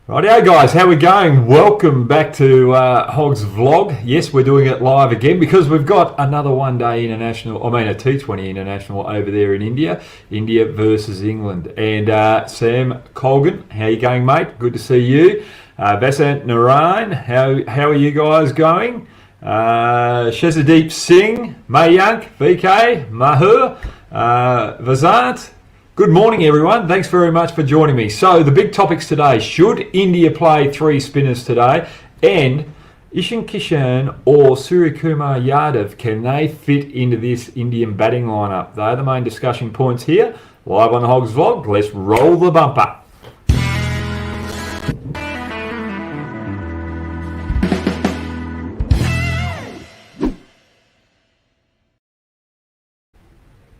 Rightio guys, how we going? Welcome back to Hoggs vlog. Yes, we're doing it live again because we've got another one-day international, a T20 international over there in India versus England. And Sam Colgan, how you going, mate? Good to see you. Vasant Narayan, how are you guys going? Shezadeep Singh, Mayank, VK, Mahur, Vasant. Good morning, everyone. Thanks very much for joining me. So the big topics today: should India play three spinners today? And ISHAN Kishan or Suryakumar Yadav, can they fit into this Indian batting lineup? They're the main discussion points here, live on the Hoggs vlog. Let's roll the bumper.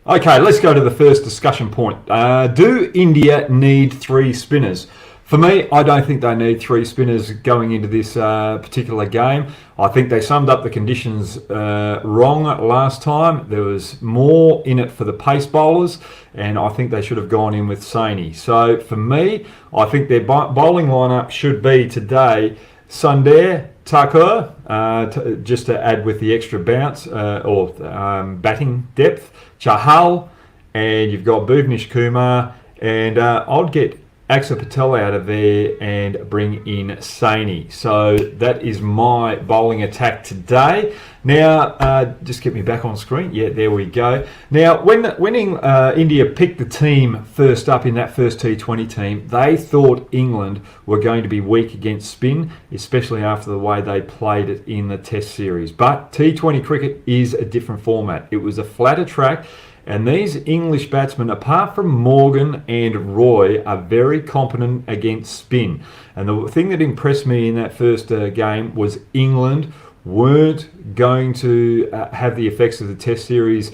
Okay, let's go to the first discussion point. Do India need three spinners? For me, I don't think they need three spinners going into this particular game. I think they summed up the conditions wrong last time. There was more in it for the pace bowlers, and I think they should have gone in with Saini. So for me, I think their bowling lineup should be today Sundar, Thakur, just to add with the extra bounce or batting depth, Chahal, and you've got Bhuvnesh Kumar, and I'd get Axar Patel out of there and bring in Saini. So that is my bowling attack today. Now, just get me back on screen. Yeah, there we go. Now, when India picked the team first up in that first T20 team, they thought England were going to be weak against spin, especially after the way they played it in the Test series. But T20 cricket is a different format. It was a flatter track. And these English batsmen, apart from Morgan and Roy, are very competent against spin. And the thing that impressed me in that first game was England weren't going to have the effects of the Test series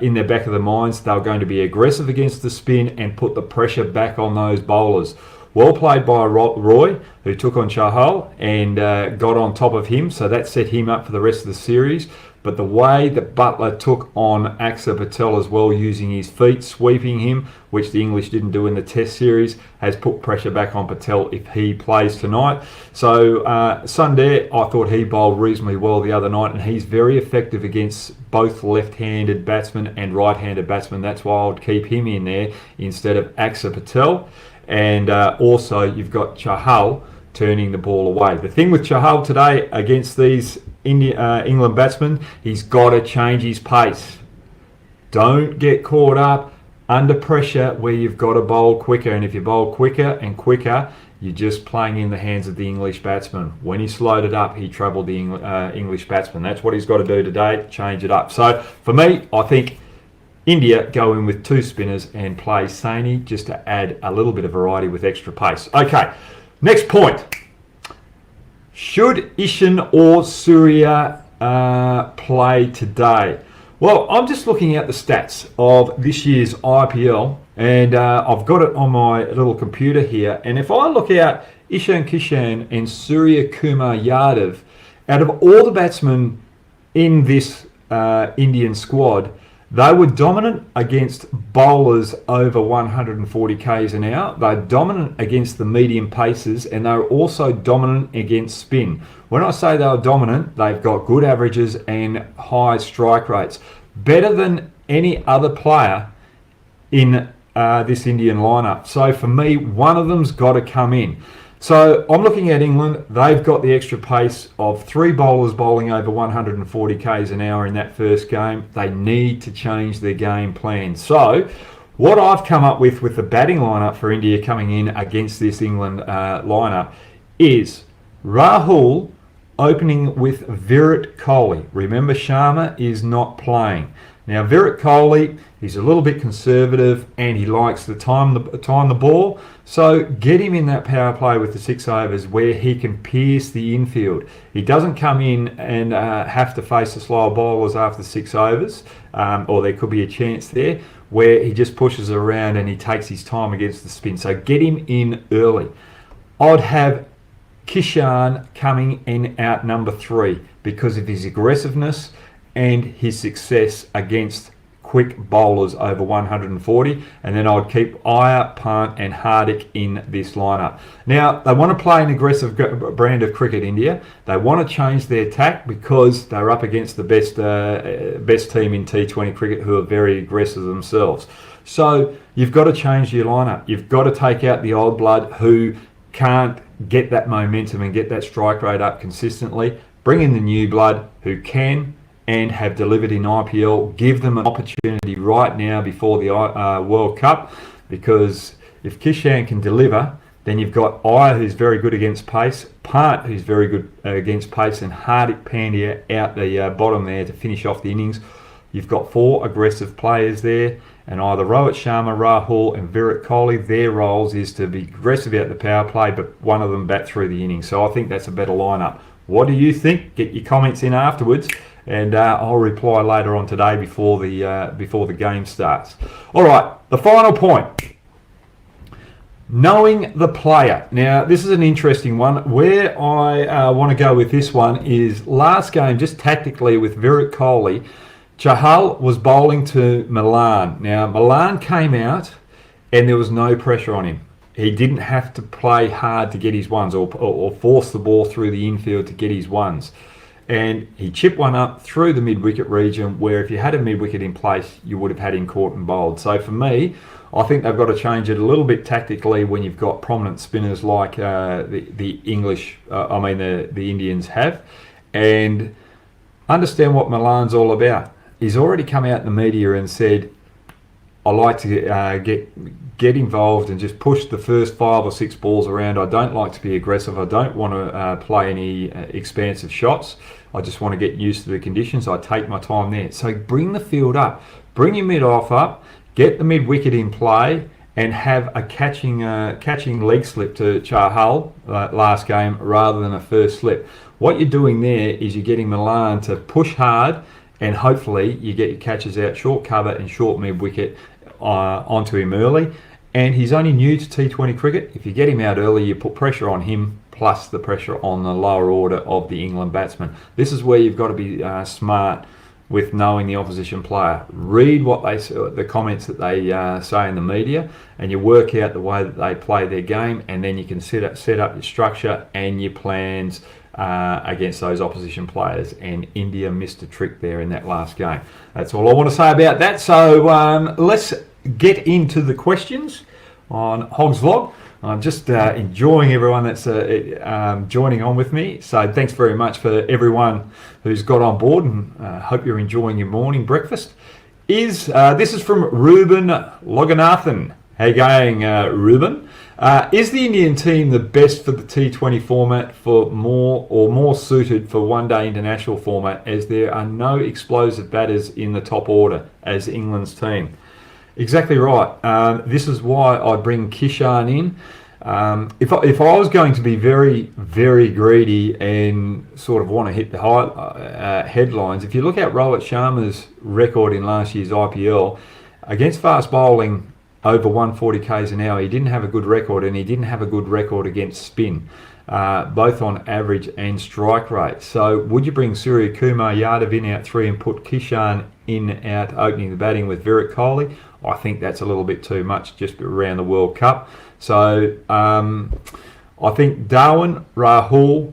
in their back of their minds. They were going to be aggressive against the spin and put the pressure back on those bowlers. Well played by Roy, who took on Chahal and got on top of him, so that set him up for the rest of the series. But the way that Buttler took on Axar Patel as well, using his feet, sweeping him, which the English didn't do in the Test series, has put pressure back on Patel if he plays tonight. So Sundar, I thought he bowled reasonably well the other night, and he's very effective against both left-handed batsmen and right-handed batsmen. That's why I would keep him in there instead of Axar Patel. And also you've got Chahal turning the ball away. The thing with Chahal today against these England batsmen, he's got to change his pace. Don't get caught up under pressure where you've got to bowl quicker. And if you bowl quicker and quicker, you're just playing in the hands of the English batsman. When he slowed it up, he troubled the English batsman. That's what he's got to do today, change it up. So for me, I think India go in with two spinners and play Saini just to add a little bit of variety with extra pace. Okay, next point. Should Ishan or Surya play today? Well, I'm just looking at the stats of this year's IPL, and I've got it on my little computer here. And if I look at ISHAN Kishan and Suryakumar Yadav, out of all the batsmen in this Indian squad, they were dominant against bowlers over 140 k's an hour. They're dominant against the medium paces, and they're also dominant against spin. When I say they're dominant, they've got good averages and high strike rates. Better than any other player in this Indian lineup. So for me, one of them's got to come in. So I'm looking at England. They've got the extra pace of three bowlers bowling over 140 k's an hour in that first game. They need to change their game plan. So what I've come up with the batting lineup for India coming in against this England lineup is Rahul opening with Virat Kohli. Remember, Sharma is not playing. Now, Virat Kohli, he's a little bit conservative and he likes to time the ball. So get him in that power play with the 6 overs where he can pierce the infield. He doesn't come in and have to face the slower bowlers after 6 overs, or there could be a chance there where he just pushes around and he takes his time against the spin. So get him in early. I'd have Kishan coming in at number 3 because of his aggressiveness and his success against quick bowlers over 140, and then I'd keep Iyer, Pant and Hardik in this lineup. Now, they want to play an aggressive brand of cricket, India. They want to change their tack because they're up against the best team in T20 cricket, who are very aggressive themselves. So you've got to change your lineup. You've got to take out the old blood who can't get that momentum and get that strike rate up consistently. Bring in the new blood who can and have delivered in IPL. Give them an opportunity right now before the World Cup, because if Kishan can deliver, then you've got Iyer, who's very good against pace, Pant, who's very good against pace, and Hardik Pandya out the bottom there to finish off the innings. You've got 4 aggressive players there, and either Rohit Sharma, Rahul and Virat Kohli, their roles is to be aggressive out the power play, but one of them bat through the innings. So I think that's a better lineup. What do you think? Get your comments in afterwards, and I'll reply later on today before the game starts. All right, the final point. Knowing the player. Now, this is an interesting one. Where I want to go with this one is last game, just tactically with Virat Kohli. Chahal was bowling to Milan. Now, Milan came out and there was no pressure on him. He didn't have to play hard to get his ones or force the ball through the infield to get his ones. And he chipped one up through the mid-wicket region, where if you had a mid-wicket in place, you would have had him caught and bowled. So for me, I think they've got to change it a little bit tactically when you've got prominent spinners like the Indians have, and understand what Milan's all about. He's already come out in the media and said, I like to get involved and just push the first 5 or 6 balls around. I don't like to be aggressive. I don't want to play any expansive shots. I just want to get used to the conditions. I take my time there. So bring the field up. Bring your mid-off up. Get the mid-wicket in play and have a catching leg slip to Chahal last game rather than a first slip. What you're doing there is you're getting Milan to push hard, and hopefully you get your catches out short cover and short mid-wicket onto him early. And he's only new to T20 cricket. If you get him out early, you put pressure on him plus the pressure on the lower order of the England batsmen. This is where you've got to be smart with knowing the opposition player. Read what they the comments that they say in the media, and you work out the way that they play their game, and then you can set up your structure and your plans against those opposition players. And India missed a trick there in that last game. That's all I want to say about that. So let's get into the questions on Hoggs Vlog. I'm just enjoying everyone that's joining on with me. So thanks very much for everyone who's got on board, and hope you're enjoying your morning breakfast. This is from Ruben Loganathan. How you going, Ruben? Is the Indian team the best for the T20 format, for more suited for one-day international format, as there are no explosive batters in the top order as England's team? Exactly right. This is why I bring Kishan in. If I was going to be very, very greedy and sort of want to hit the headlines, if you look at Rohit Sharma's record in last year's IPL, against fast bowling over 140 k's an hour, he didn't have a good record, and he didn't have a good record against spin, both on average and strike rate. So would you bring Surya Kumar Yadav in out 3 and put Kishan in out opening the batting with Virat Kohli? I think that's a little bit too much just around the World Cup. So I think Darwin, Rahul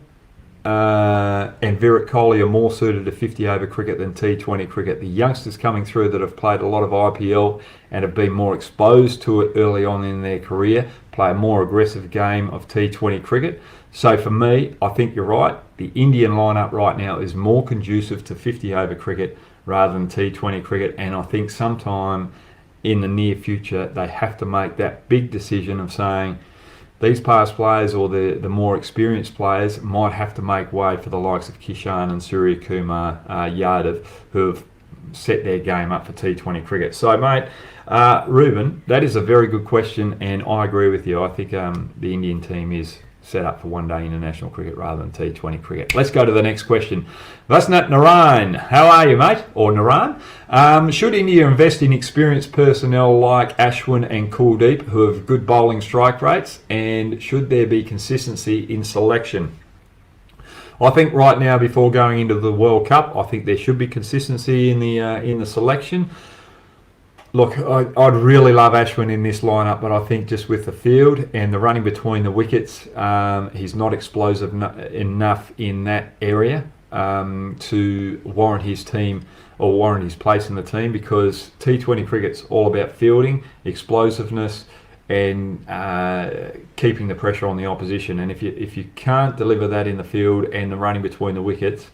and Virat Kohli are more suited to 50-over cricket than T20 cricket. The youngsters coming through that have played a lot of IPL and have been more exposed to it early on in their career play a more aggressive game of T20 cricket. So for me, I think you're right. The Indian lineup right now is more conducive to 50-over cricket rather than T20 cricket, and I think sometime in the near future they have to make that big decision of saying these past players or the more experienced players might have to make way for the likes of Kishan and Surya Kumar Yadav, who have set their game up for T20 cricket. So mate, Ruben, that is a very good question, and I agree with you. I think the Indian team is set up for one-day international cricket rather than T20 cricket. Let's go to the next question. Vasnat Narayan, how are you, mate? Or Naran? Should India invest in experienced personnel like Ashwin and Kuldeep, who have good bowling strike rates, and should there be consistency in selection? I think right now, before going into the World Cup, I think there should be consistency in the selection. Look, I'd really love Ashwin in this lineup, but I think just with the field and the running between the wickets, he's not explosive enough in that area to warrant his team or warrant his place in the team, because T20 cricket's all about fielding, explosiveness, and keeping the pressure on the opposition. And if you can't deliver that in the field and the running between the wickets,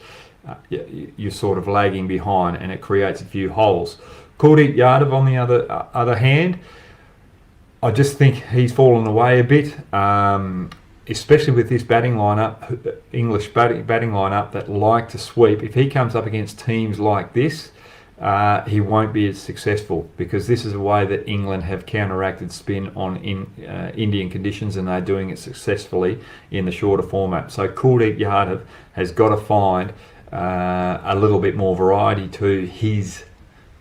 you're sort of lagging behind, and it creates a few holes. Kuldeep Yadav, on the other hand, I just think he's fallen away a bit, especially with this batting lineup, English batting lineup that like to sweep. If he comes up against teams like this, he won't be as successful, because this is a way that England have counteracted spin on Indian conditions, and they're doing it successfully in the shorter format. So Kuldeep Yadav has got to find a little bit more variety to his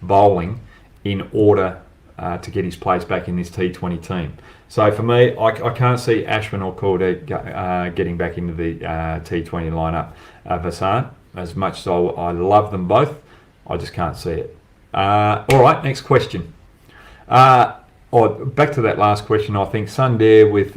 bowling in order to get his place back in this T20 team. So for me, I can't see Ashwin or Kuldeep getting back into the T20 lineup. Vasant, as much as I love them both, I just can't see it. All right, next question. Back to that last question, I think Sundar with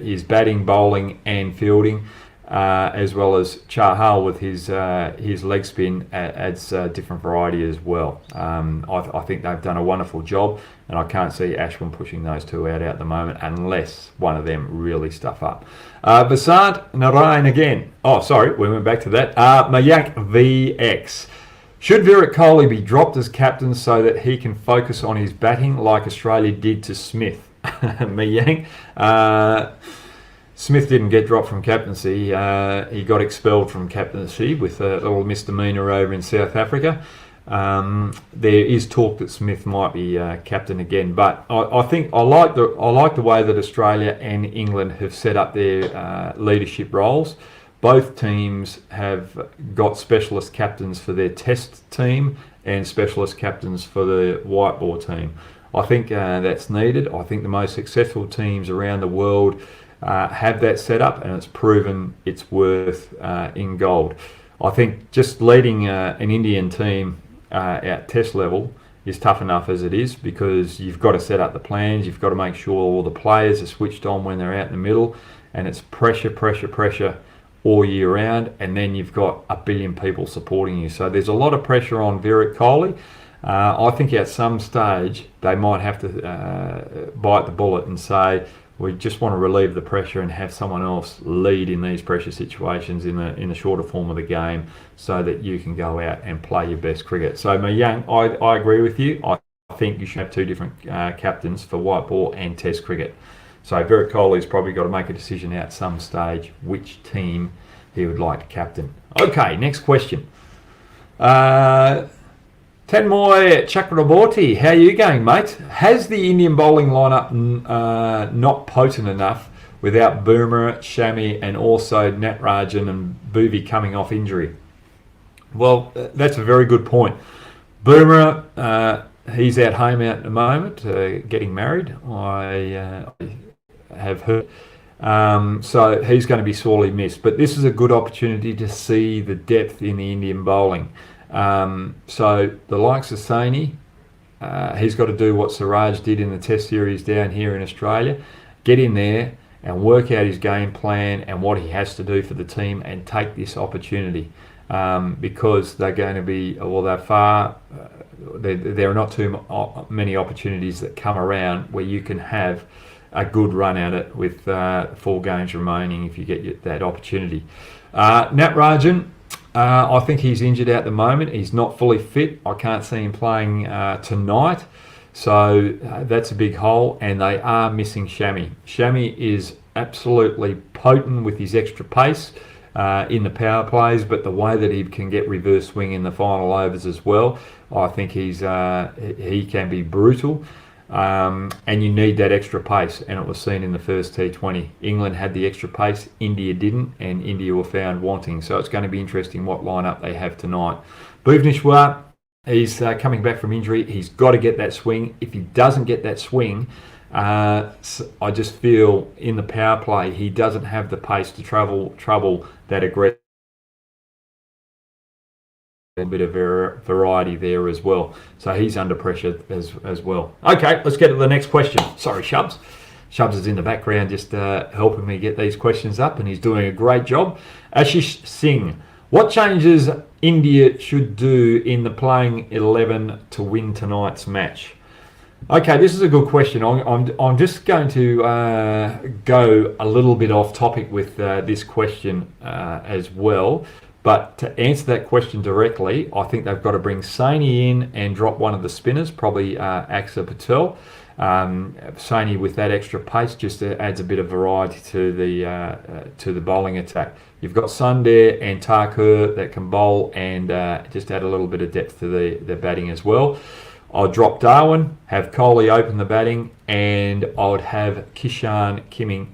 his batting, bowling and fielding, as well as Chahal with his leg spin, adds different variety as well. I think they've done a wonderful job, and I can't see Ashwin pushing those two out at the moment unless one of them really stuff up. Vasant Narayan again. Oh, sorry, we went back to that. Mayank VX. Should Virat Kohli be dropped as captain so that he can focus on his batting like Australia did to Smith? Mayank. Smith didn't get dropped from captaincy. He got expelled from captaincy with a little misdemeanor over in South Africa. There is talk that Smith might be captain again, but I think I like the way that Australia and England have set up their leadership roles. Both teams have got specialist captains for their test team and specialist captains for the white ball team. I think that's needed. I think the most successful teams around the world have that set up, and it's proven its worth in gold. I think just leading an Indian team at test level is tough enough as it is, because you've got to set up the plans, you've got to make sure all the players are switched on when they're out in the middle, and it's pressure all year round, and then you've got a billion people supporting you. So there's a lot of pressure on Virat Kohli. I think at some stage they might have to bite the bullet and say, we just want to relieve the pressure and have someone else lead in these pressure situations in the shorter form of the game, so that you can go out and play your best cricket. So Mayank, I agree with you. I think you should have two different captains for white ball and test cricket. So Virat Kohli's probably got to make a decision at some stage which team he would like to captain. Okay, next question. Tanmoy Chakraborty, how are you going, mate? Has the Indian bowling lineup not potent enough without Bumrah, Shami, and also Natarajan and Bhuvi coming off injury? Well, that's a very good point. Bumrah, he's at home at the moment, getting married. I have heard. So he's going to be sorely missed. But this is a good opportunity to see the depth in the Indian bowling. So the likes of Saini, he's got to do what Siraj did in the Test series down here in Australia, get in there and work out his game plan and what he has to do for the team, and take this opportunity, because they're going to be, well, they're far, there are not too many opportunities that come around where you can have a good run at it with 4 games remaining if you get that opportunity. Natarajan, I think he's injured at the moment. He's not fully fit. I can't see him playing tonight. So that's a big hole, and they are missing Shami. Shami is absolutely potent with his extra pace in the power plays, but the way that he can get reverse swing in the final overs as well, I think he can be brutal. And you need that extra pace, and it was seen in the first T20. England had the extra pace, India didn't, and India were found wanting. So it's going to be interesting what lineup they have tonight. Bhuvneshwar, he's coming back from injury. He's got to get that swing. If he doesn't get that swing, I just feel in the power play he doesn't have the pace to trouble that aggressive a bit of variety there as well. So he's under pressure as well. Okay, let's get to the next question. Sorry, Shubs. Shubs is in the background just helping me get these questions up, and he's doing a great job. Ashish Singh, what changes India should do in the playing 11 to win tonight's match? Okay, this is a good question. I'm just going to go a little bit off topic with this question as well. But to answer that question directly, I think they've got to bring Saini in and drop one of the spinners, probably Axar Patel. Saini with that extra pace just adds a bit of variety to the bowling attack. You've got Sundar and Thakur that can bowl and just add a little bit of depth to the batting as well. I'll drop Darwin, have Kohli open the batting, and I would have Kishan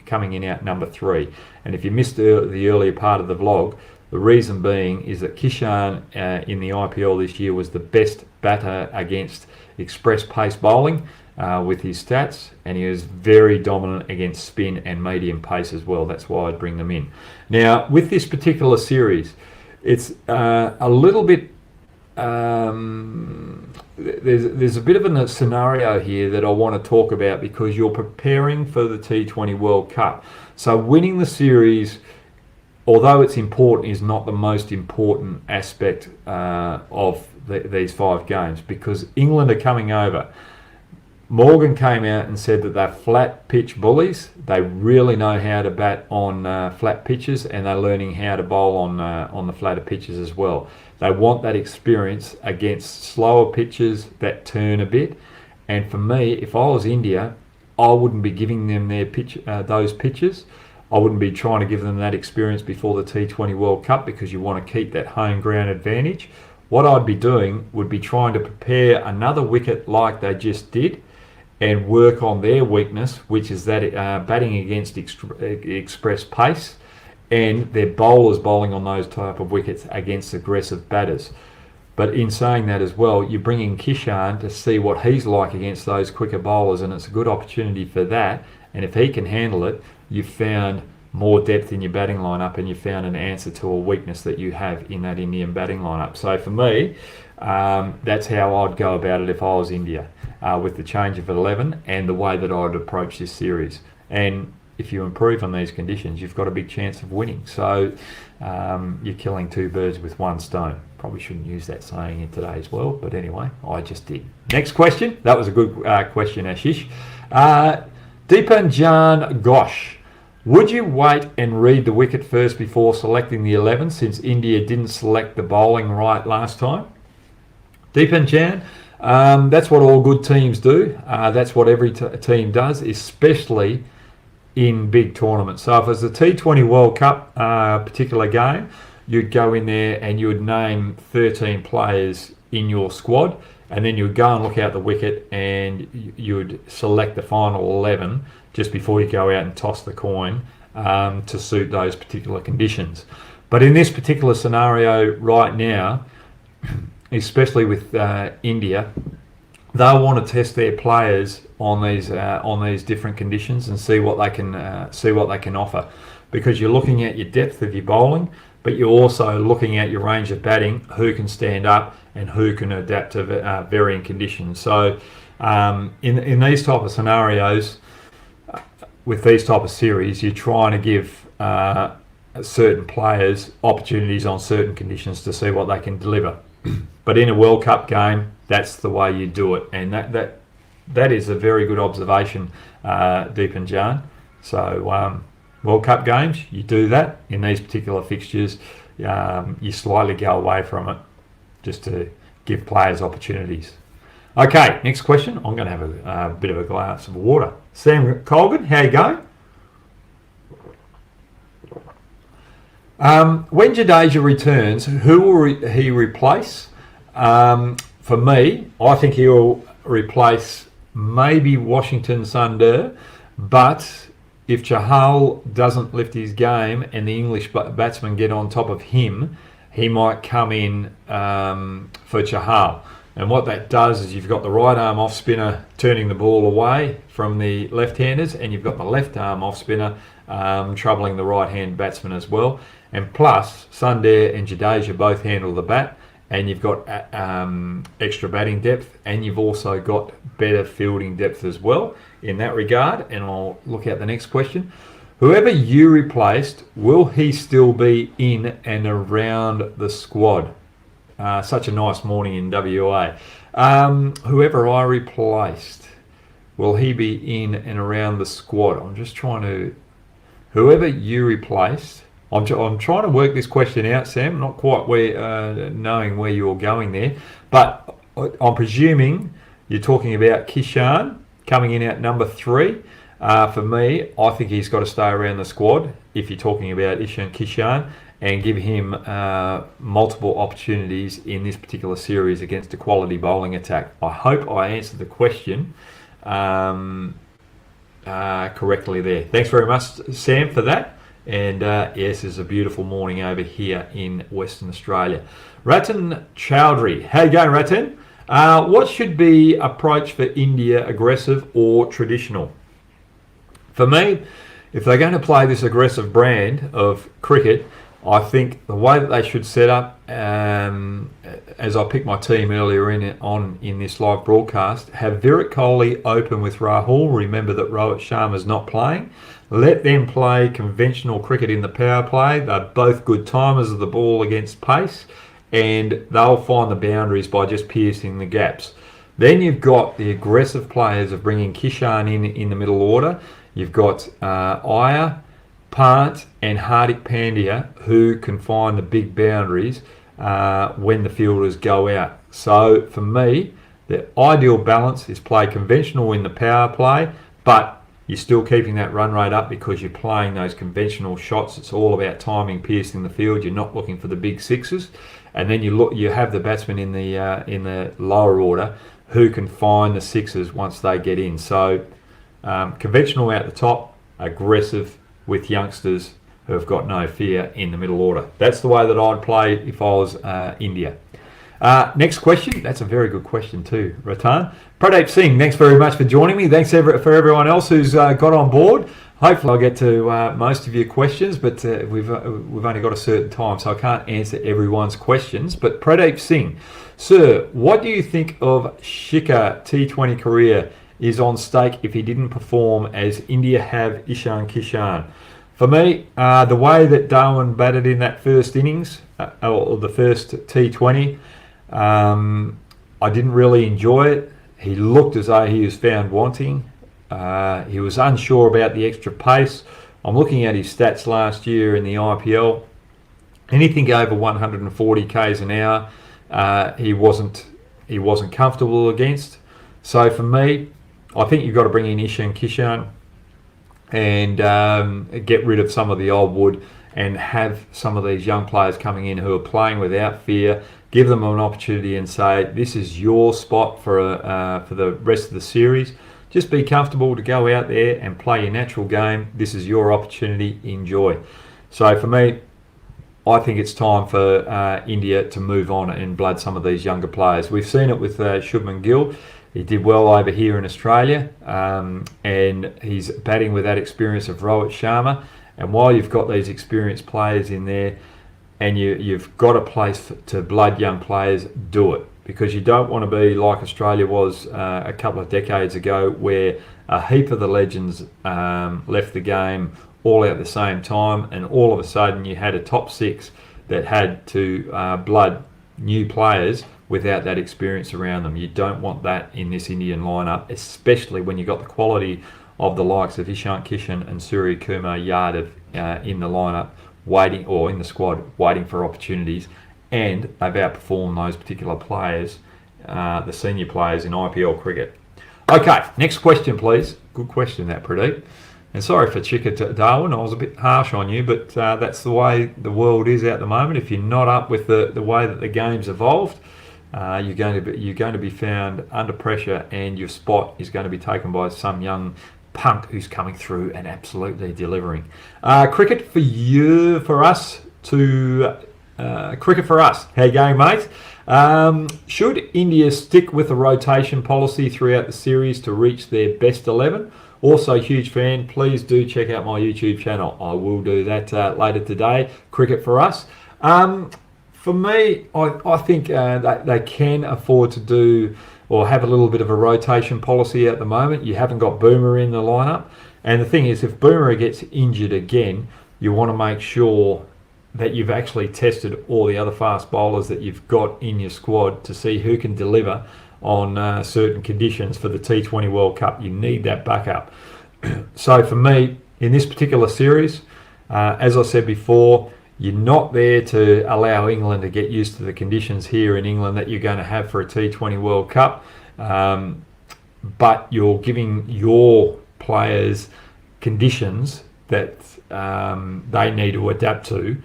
coming in out number 3. And if you missed the earlier part of the vlog, the reason being is that Kishan in the IPL this year was the best batter against express pace bowling with his stats, and he was very dominant against spin and medium pace as well. That's why I'd bring them in. Now, with this particular series, it's a little bit... there's a bit of a scenario here that I want to talk about because you're preparing for the T20 World Cup. So winning the series, although it's important, is not the most important aspect of these 5 games, because England are coming over. Morgan came out and said that they're flat pitch bullies. They really know how to bat on flat pitches, and they're learning how to bowl on the flatter pitches as well. They want that experience against slower pitches that turn a bit. And for me, if I was India, I wouldn't be giving them those pitches. I wouldn't be trying to give them that experience before the T20 World Cup, because you want to keep that home ground advantage. What I'd be doing would be trying to prepare another wicket like they just did and work on their weakness, which is that batting against express pace, and their bowlers bowling on those type of wickets against aggressive batters. But in saying that as well, you bring in Kishan to see what he's like against those quicker bowlers, and it's a good opportunity for that. And if he can handle it, you've found more depth in your batting lineup, and you've found an answer to a weakness that you have in that Indian batting lineup. So for me, that's how I'd go about it if I was India, with the change of 11 and the way that I'd approach this series. And if you improve on these conditions, you've got a big chance of winning. So you're killing 2 birds with 1 stone. Probably shouldn't use that saying in today's world, but anyway, I just did. Next question. That was a good question, Ashish. Deepanjan Ghosh. Would you wait and read the wicket first before selecting the 11, since India didn't select the bowling right last time? Deepanjan, that's what all good teams do. That's what every team does, especially in big tournaments. So if it's a T20 World Cup particular game, you'd go in there and you would name 13 players in your squad, and then you would go and look out the wicket and you would select the final 11 just before you go out and toss the coin to suit those particular conditions. But in this particular scenario right now, especially with India, they'll want to test their players on these different conditions and see what they can offer, because you're looking at your depth of your bowling, but you're also looking at your range of batting, who can stand up and who can adapt to varying conditions. So in these type of scenarios, with these type of series, you're trying to give certain players opportunities on certain conditions to see what they can deliver. But in a World Cup game, that's the way you do it, and that is a very good observation, Deepanjan. So World Cup games, you do that. In these particular fixtures, you slightly go away from it just to give players opportunities. Okay, next question. I'm going to have a bit of a glass of water. Sam Colgan, how you going? When Jadeja returns, who will he replace? For me, I think he will replace maybe Washington Sundar, but if Chahal doesn't lift his game and the English batsmen get on top of him, he might come in for Chahal. And what that does is you've got the right arm off spinner turning the ball away from the left-handers, and you've got the left arm off spinner troubling the right-hand batsman as well. And plus, Sundar and Jadeja both handle the bat, and you've got extra batting depth, and you've also got better fielding depth as well in that regard. And I'll look at the next question. Whoever you replaced, will he still be in and around the squad? Such a nice morning in WA. Whoever I replaced, will he be in and around the squad? I'm just trying to... Whoever you replaced... I'm trying to work this question out, Sam. Not quite knowing where you're going there. But I'm presuming you're talking about Kishan coming in at number 3. For me, I think he's got to stay around the squad if you're talking about ISHAN Kishan, and give him multiple opportunities in this particular series against a quality bowling attack. I hope I answered the question correctly there. Thanks very much, Sam, for that. And yes, it's a beautiful morning over here in Western Australia. Ratan Chowdhury. How you going, Ratan? What should be approach for India, aggressive or traditional? For me, if they're going to play this aggressive brand of cricket, I think the way that they should set up, as I picked my team earlier in this live broadcast, have Virat Kohli open with Rahul. Remember that Rohit Sharma's not playing. Let them play conventional cricket in the power play. They're both good timers of the ball against pace, and they'll find the boundaries by just piercing the gaps. Then you've got the aggressive players of bringing Kishan in the middle order. You've got Iyer, Pant and Hardik Pandya, who can find the big boundaries when the fielders go out. So for me, the ideal balance is play conventional in the power play, but you're still keeping that run rate up because you're playing those conventional shots. It's all about timing, piercing the field. You're not looking for the big sixes, and then you have the batsmen in the lower order who can find the sixes once they get in. So conventional out the top, aggressive with youngsters who have got no fear in the middle order. That's the way that I'd play if I was India. Next question. That's a very good question too, Ratan. Pradeep Singh, thanks very much for joining me. Thanks for everyone else who's got on board. Hopefully I'll get to most of your questions, but we've only got a certain time, so I can't answer everyone's questions. But Pradeep Singh, sir, what do you think of Shikhar T20 career is on stake if he didn't perform as India have ISHAN Kishan? For me, the way that Darwin batted in that first innings, or the first T20, I didn't really enjoy it. He looked as though he was found wanting. He was unsure about the extra pace. I'm looking at his stats last year in the IPL. Anything over 140 k's an hour, he wasn't comfortable against. So for me, I think you've got to bring in ISHAN Kishan and get rid of some of the old wood and have some of these young players coming in who are playing without fear. Give them an opportunity and say, this is your spot for the rest of the series. Just be comfortable to go out there and play your natural game. This is your opportunity. Enjoy. So for me, I think it's time for India to move on and blood some of these younger players. We've seen it with Shubman Gill. He did well over here in Australia, and he's batting with that experience of Rohit Sharma. And while you've got these experienced players in there, and you've got a place to blood young players, do it. Because you don't want to be like Australia was a couple of decades ago, where a heap of the legends left the game all at the same time, and all of a sudden you had a top six that had to blood new players without that experience around them. You don't want that in this Indian lineup, especially when you've got the quality of the likes of ISHAN Kishan and Surya Kumar Yadav in the lineup, waiting, or in the squad, waiting for opportunities. And they've outperformed those particular players, the senior players in IPL cricket. Okay, next question, please. Good question, that, Pradeep. And sorry for Shikhar Darwin, I was a bit harsh on you, but that's the way the world is at the moment. If you're not up with the way that the game's evolved, you're going to be found under pressure, and your spot is going to be taken by some young punk who's coming through and absolutely delivering. Cricket for us. How you going, mate? Should India stick with a rotation policy throughout the series to reach their best 11? Also, huge fan. Please do check out my YouTube channel. I will do that later today. Cricket for us. For me, I think that they can afford to do or have a little bit of a rotation policy at the moment. You haven't got Boomer in the lineup. And the thing is, if Boomer gets injured again, you want to make sure that you've actually tested all the other fast bowlers that you've got in your squad to see who can deliver on certain conditions for the T20 World Cup. You need that backup. So for me, in this particular series, as I said before, you're not there to allow England to get used to the conditions here in England that you're going to have for a T20 World Cup, but you're giving your players conditions that they need to adapt to,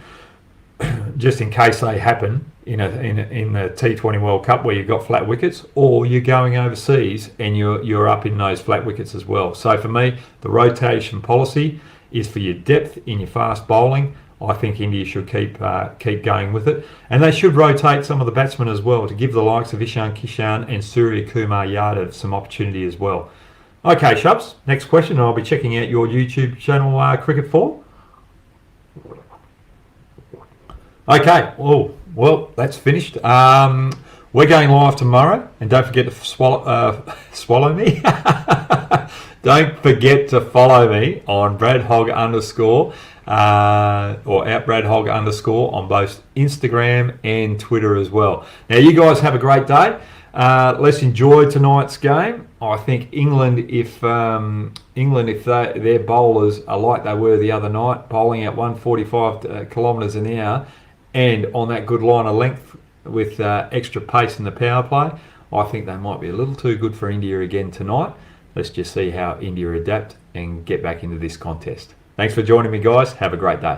just in case they happen in the T20 World Cup where you've got flat wickets, or you're going overseas and you're up in those flat wickets as well. So for me, the rotation policy is for your depth in your fast bowling. I think India should keep going with it, and they should rotate some of the batsmen as well to give the likes of ISHAN Kishan and Surya Kumar Yadav some opportunity as well. Okay, Shubs, next question, and I'll be checking out your YouTube channel, Cricket 4. Okay, well, that's finished. We're going live tomorrow, and don't forget to swallow me. Don't forget to follow me on @BradHogg_ or @BradHogg_ on both Instagram and Twitter as well. Now, you guys have a great day. Let's enjoy tonight's game. I think England, if their bowlers are like they were the other night, bowling at 145 kilometres an hour, and on that good line of length with extra pace in the power play, I think they might be a little too good for India again tonight. Let's just see how India adapt and get back into this contest. Thanks for joining me, guys. Have a great day.